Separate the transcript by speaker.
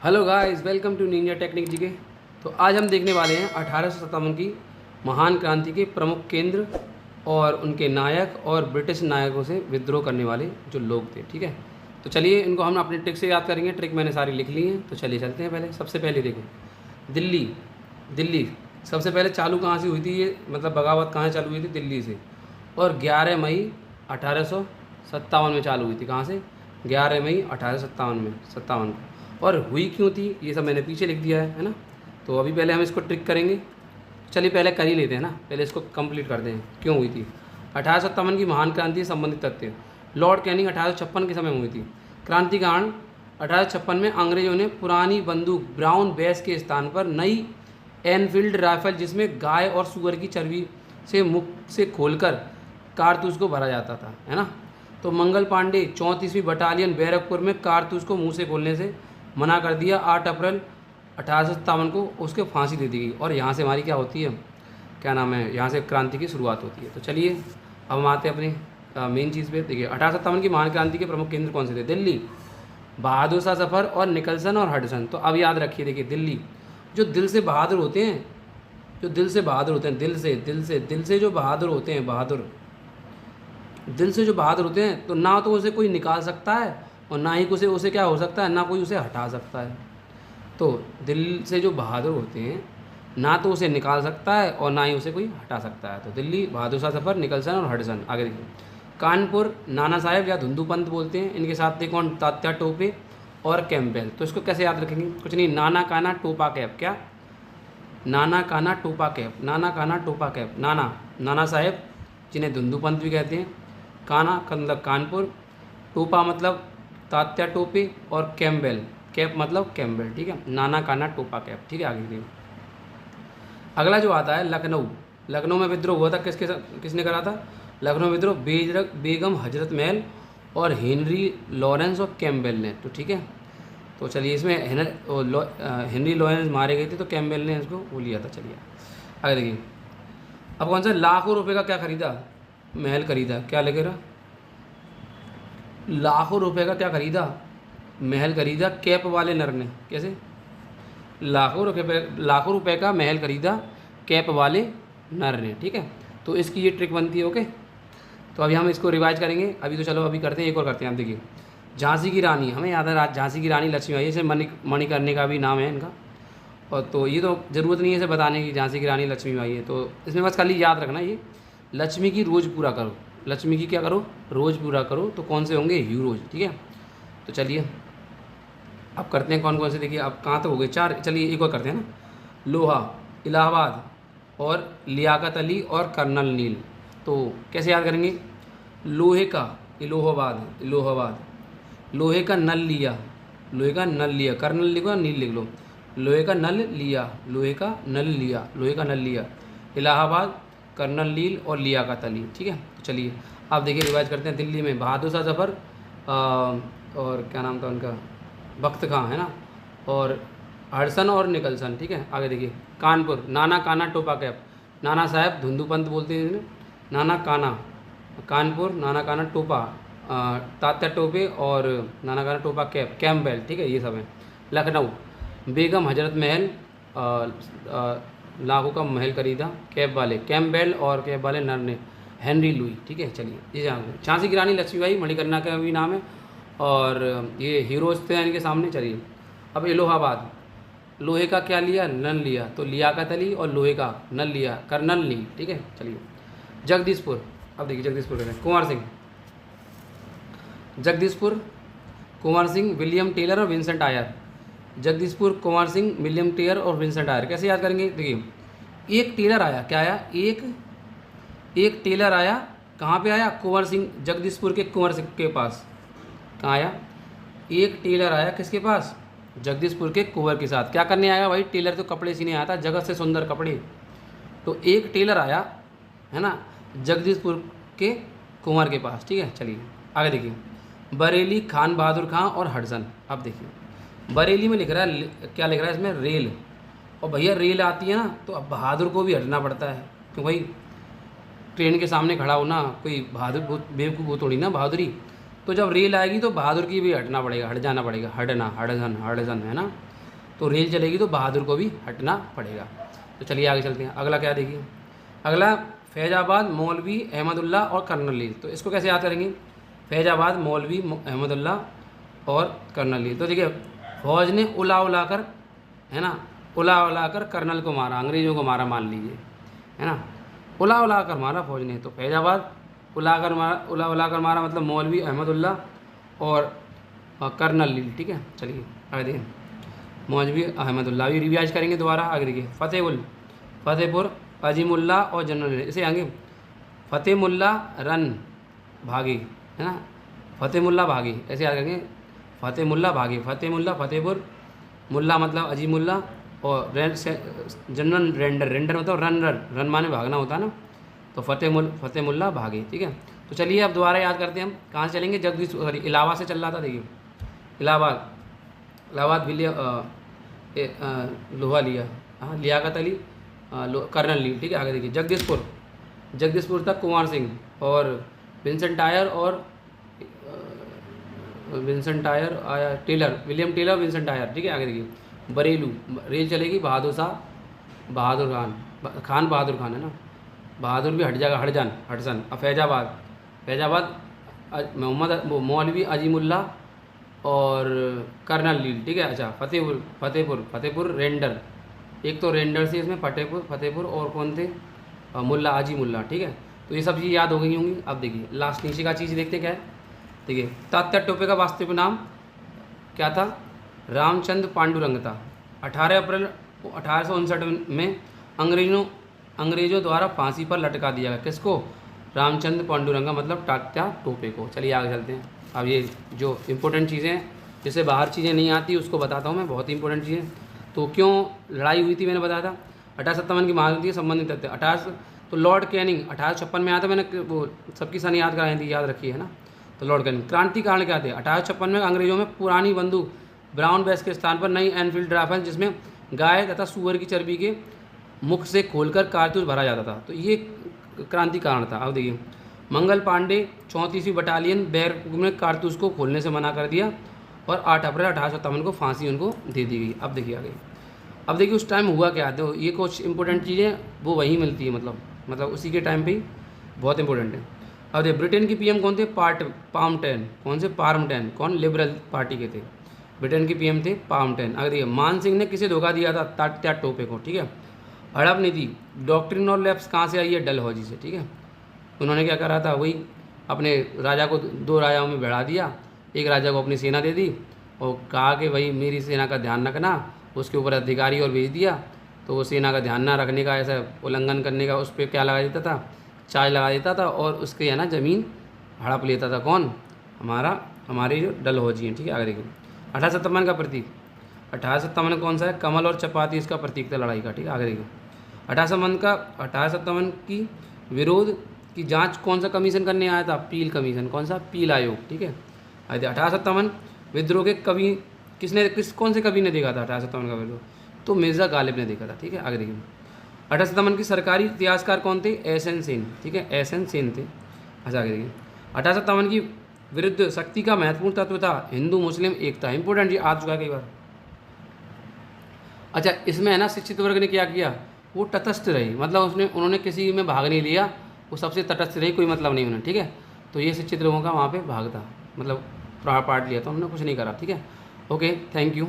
Speaker 1: Hello guys, welcome to ninja technique जी के। तो आज हम देखने वाले हैं 1857 की महान क्रांति के प्रमुख केंद्र और उनके नायक और ब्रिटिश नायकों से विद्रोह करने वाले जो लोग थे। ठीक है, तो चलिए इनको हम अपने ट्रिक से याद करेंगे। ट्रिक मैंने सारी लिख ली हैं, तो चलिए चलते हैं। पहले सबसे पहले देखो, दिल्ली। दिल्ली सबसे पहले चालू कहाँ से हुई थी? ये मतलब बगावत कहाँ से चालू हुई थी? दिल्ली से। और 11 मई 1857 में चालू हुई थी। कहाँ से? 11 मई 1857 में, 57 को। और हुई क्यों थी ये सब मैंने पीछे लिख दिया है ना। तो अभी पहले हम इसको ट्रिक करेंगे। चलिए पहले कर ही लेते हैं ना, पहले इसको कंप्लीट करते हैं क्यों हुई थी। 1857 की महान क्रांति से संबंधित तथ्य। लॉर्ड कैनिंग 1856 के समय में हुई थी। क्रांति के कारण 1856 में अंग्रेजों ने पुरानी बंदूक ब्राउन बेस के स्थान पर नई एनफील्ड राइफल, जिसमें गाय और सुअर की चर्बी से मुख से खोलकर कारतूस को भरा जाता था, है ना। तो मंगल पांडे 34वीं बटालियन बैरकपुर में कारतूस को मुंह से खोलने से मना कर दिया। 8 अप्रैल 1857 को उसके फांसी दे दी गई। और यहाँ से हमारी क्या होती है, क्या नाम है, यहाँ से क्रांति की शुरुआत होती है। तो चलिए अब हम आते हैं अपनी मेन चीज़ पे। देखिए 1857 की महान क्रांति के प्रमुख केंद्र कौन से थे? दिल्ली, बहादुर शाह जफर और निकलसन और हडसन। तो अब याद रखिए, देखिए दिल्ली, जो दिल से बहादुर होते हैं, जो दिल से बहादुर होते हैं, दिल से जो बहादुर होते हैं, दिल से जो बहादुर होते हैं, तो ना तो उसे कोई निकाल सकता है और ना ही उसे क्या हो सकता है, ना कोई उसे हटा सकता है। तो दिल से जो बहादुर होते हैं, ना तो उसे निकाल सकता है और ना ही उसे कोई हटा सकता है। तो दिल्ली, बहादुर शाह जफर, निकलसन और हडसन। आगे देखिए, कानपुर, नाना साहेब या धुंधु पंत बोलते हैं। इनके साथ थे कौन? तात्या टोपे और कैम्पबेल। तो इसको कैसे याद रखेंगे? कुछ नहीं, नाना काना टोपा कैप। क्या? नाना काना टोपा कैप, नाना काना टोपा कैप। नाना साहेब, जिन्हें धुंधु पंत भी कहते हैं। काना का मतलब कानपुर, टोपा मतलब तात्या टोपे, और कैम्पबेल, कैप मतलब कैम्पबेल। ठीक है, नाना काना टोपा कैप। ठीक है, आगे देखिए। अगला जो आता है लखनऊ। लखनऊ में विद्रोह हुआ था, किसने करा था? लखनऊ विद्रोह बेगम हजरत महल और हेनरी लॉरेंस और कैम्पबेल ने। तो ठीक है, तो चलिए इसमें हेनरी लॉरेंस मारे गए थे, तो कैम्पबेल ने इसको वो लिया था। चलिए आगे देखिए। अब कौन सा लाखों रुपए का क्या खरीदा? महल खरीदा। क्या लगेगा? लाखों रुपए का क्या खरीदा? महल खरीदा कैप वाले नर ने। कैसे? लाखों रुपए का महल खरीदा कैप वाले नर ने। ठीक है, तो इसकी ये ट्रिक बनती है। ओके, तो अभी हम इसको रिवाइज करेंगे। अभी तो चलो अभी करते हैं, एक और करते हैं। आप देखिए, झांसी की रानी, हमें याद है झांसी की रानी लक्ष्मीबाई, इसे मणिकर्णिका भी नाम है इनका। और तो ये तो ज़रूरत नहीं है इसे बताने की, झांसी की रानी लक्ष्मीबाई है। तो इसमें बस खाली याद रखना, ये लक्ष्मी की रोज़ पूरा करो। लक्ष्मी की क्या करो? रोज़ पूरा करो। तो कौन से होंगे? हीरोज। ठीक है, तो चलिए अब करते हैं कौन कौन से। देखिए अब कहाँ तक हो गए? 4। चलिए एक और करते हैं ना। लोहा, इलाहाबाद और लियाकत अली और कर्नल नील। तो कैसे याद करेंगे? लोहे का इलाहाबाद, लोहे का नल लिया, कर्नल लिखो, नील लिख लो। लोहे का नल लिया, इलाहाबाद, कर्नल नील और लियाकत अली। ठीक है, तो चलिए आप देखिए रिवाइज करते हैं। दिल्ली में बहादुर शाह जफर और क्या नाम था उनका, बख्त खां, है ना, और हडसन और निकलसन। ठीक है, आगे देखिए। कानपुर, नाना काना टोपा कैप, नाना साहेब धुंधु पंत बोलते हैं इन्हें। नाना काना, कानपुर, नाना काना टोपा, तात्या टोपे और नाना काना टोपा कैप, कैम्पबेल। ठीक है, ये सब है। लखनऊ, बेगम हजरत महल, लाखों का महल खरीदा कैप वाले कैम्पबेल और कैप वाले नर ने हेनरी लुई। ठीक है, चलिए ये झांसी की रानी लक्ष्मीबाई, मणिकर्णिका का भी नाम है, और ये हीरोज थे इनके सामने। चलिए अब इलाहाबाद, लोहे का क्या लिया? नल लिया, तो लियाकत अली, और लोहे का नल लिया, कर्नल नील। ठीक है, चलिए। जगदीशपुर, अब देखिए जगदीशपुर कहते हैं कुंवर सिंह। जगदीशपुर, कुंवर सिंह, विलियम टेलर और विंसेंट आयर। जगदीशपुर, कुंवर सिंह, विलियम टेलर और विंसेंट आयर। कैसे याद करेंगे? देखिए, एक टेलर आया, क्या आया? एक टेलर आया। कहाँ पे आया? कुंवर सिंह, जगदीशपुर के कुंवर सिंह के पास। कहाँ आया? एक टेलर आया, किसके पास? जगदीशपुर के कुंवर के साथ। क्या करने आया भाई? टेलर तो कपड़े सीने आया था, जगत से सुंदर कपड़े। तो एक टेलर आया, है ना, जगदीशपुर के कुंवर के पास। ठीक है, चलिए आगे देखिए। बरेली, खान बहादुर खां और हडसन। अब देखिए बरेली में लिख रहा है, क्या लिख रहा है इसमें? रेल। और भैया रेल आती है ना, तो अब बहादुर को भी हटना पड़ता है, क्यों भाई? ट्रेन के सामने खड़ा होना कोई बहादुर, बेवकूफ़ वो थोड़ी ना बहादुरी। तो जब रेल आएगी तो बहादुर की भी हटना पड़ेगा, हट जाना पड़ेगा, हडसन, है ना। तो रेल चलेगी तो बहादुर को भी हटना पड़ेगा। तो चलिए आगे चलते हैं। अगला क्या देखिए, अगला फैजाबाद, मौलवी अहमदुल्ला और कर्नल लील। तो इसको कैसे याद करेंगे, फैजाबाद, मौलवी अहमदुल्ला और कर्नल लील। तो देखिए फौज ने उला कर, है ना, उला कर कर्नल को मारा, अंग्रेज़ों को मारा मान लीजिए, है ना, उला कर मारा फौज ने। तो फैजाबाद उला कर मारा मतलब मौलवी अहमदुल्ला और कर्नल लील। ठीक है, चलिए आगे देखिए, मौलवी अहमदुल्ला भी रिवाइज करेंगे दोबारा। आगे देखिए फतेहपुर अजीमुल्ला और जनरल, इसे आगे फतेमुल्ला रन भागी, है ना, फतेमुल्ला भागी, ऐसे याद करेंगे, फतेमुल्ला भागी, फतेहपुर, मुल्ला मतलब अजीमुल्ला और जनरल रेंडर मतलब रन माने भागना होता है ना, तो फतेमुल्ला भागी। ठीक है, तो चलिए अब दोबारा याद करते हैं हम, कहाँ से चलेंगे, इलाहाबाद से चल रहा था। देखिए इलाहाबाद लोहा लिया, हाँ, लियाकत अली, कर्नल लील। ठीक है, आगे देखिए जगदीशपुर तक कुंवर सिंह और विंसेंट टायर आया, विलियम टेलर, विंसेंट टायर। ठीक है, आगे देखिए बरेलू, रेल चलेगी बहादुर खान, है ना, बहादुर भी हटसन। अब फैजाबाद मौलवी अजीमुल्ला और कर्नल लील। ठीक है, अच्छा फतेहपुर रेंडर, एक तो रेंडर से इसमें फतेहपुर और कौन थे, मुल्ला अजीमुल्ला। ठीक है, तो ये सब चीज़ याद हो गई होंगी। अब देखिए लास्ट नीचे का चीज़ देखते क्या है। देखिए तात्या टोपे का वास्तविक नाम क्या था, रामचंद्र पांडुरंग था। 18 अप्रैल 1859 में अंग्रेज़ों द्वारा फांसी पर लटका दिया गया। किसको, रामचंद्र पांडुरंगा मतलब तात्या टोपे को। चलिए आगे चलते हैं। अब ये जो इम्पोर्टेंट चीज़ें हैं, जिससे बाहर चीज़ें नहीं आती, उसको बताता हूँ मैं, बहुत ही इंपॉर्टेंट चीज़ें। तो क्यों लड़ाई हुई थी मैंने बताया था, 1857 की महायुद्ध से संबंधित तथ्य। 18 तो लॉर्ड कैनिंग 1856 में आया था, मैंने वो सबकी सन याद कराई थी, याद रखी है ना। तो लॉर्ड कैनिंग क्रांति कारण क्या थे, 1856 में अंग्रेजों में पुरानी बंदूक ब्राउन बेस के स्थान पर नई एनफील्ड राइफल, जिसमें गाय तथा सुअर की चर्बी के मुख से खोलकर कारतूस भरा जाता था, तो ये क्रांति कारण था। अब देखिए मंगल पांडे 34वीं बटालियन बैरकपुर में कारतूस को खोलने से मना कर दिया और 8 अप्रैल 1857 को फांसी उनको दे दी गई। अब देखिए आगे, अब देखिए उस टाइम हुआ क्या, तो ये कुछ इंपॉर्टेंट चीज़ें वो वहीं मिलती है, मतलब उसी के टाइम पे ही बहुत इंपॉर्टेंट है। अब देखिए ब्रिटेन की पीएम कौन थे, पामटेन, कौन से, पार्मटेन, कौन, लिबरल पार्टी के थे, ब्रिटेन की पीएम थे पामटेन। अगर देखिए मान सिंह ने किसे धोखा दिया था, तात्या टोपे को। ठीक है, हड़प नीति, डॉक्ट्रिन और लैप्स कहाँ से आई है, डलहौजी से। ठीक है, उन्होंने क्या करा था, वही अपने राजा को 2 राजाओं में बढ़ा दिया, एक राजा को अपनी सेना दे दी और कहा कि भाई मेरी सेना का ध्यान रखना, उसके ऊपर अधिकारी और भेज दिया, तो वो सेना का ध्यान ना रखने का, ऐसा उल्लंघन करने का, उस पर क्या लगा देता था, चार्ज लगा देता था और उसके है ना ज़मीन हड़प लेता था। कौन, हमारे जो डलहौजी हैं। ठीक है, आगे देखिए 1857 का प्रतीक, 1857 कौन सा है, कमल और चपाती इसका प्रतीक था लड़ाई का। ठीक है, आगे देखिए 1857 की विरोध की जांच कौन सा कमीशन करने आया था, पील कमीशन, कौन सा, पील आयोग। ठीक है, 1857 विद्रोह के कवि कौन से कवि ने देखा था 1857 का विद्रोह, तो मिर्ज़ा गालिब ने देखा था। ठीक है, आगे देखिए 1857 की सरकारी इतिहासकार कौन थे, एस.एन. सेन। ठीक है, एस.एन. सेन थे। अच्छा आगे देखिए 1857 की विरुद्ध शक्ति का महत्वपूर्ण तत्व था हिंदू मुस्लिम एकता, इंपॉर्टेंट, ये आ चुका है कई बार। अच्छा इसमें है ना शिक्षित वर्ग ने क्या किया, वो तटस्थ रही, मतलब उन्होंने किसी में भाग नहीं लिया, वो सबसे तटस्थ रही, कोई मतलब नहीं उन्हें। ठीक है, तो ये शिक्षित लोगों का वहाँ पे भाग था, मतलब पार्ट लिया था, उन्होंने कुछ नहीं करा। ठीक है, ओके, थैंक यू।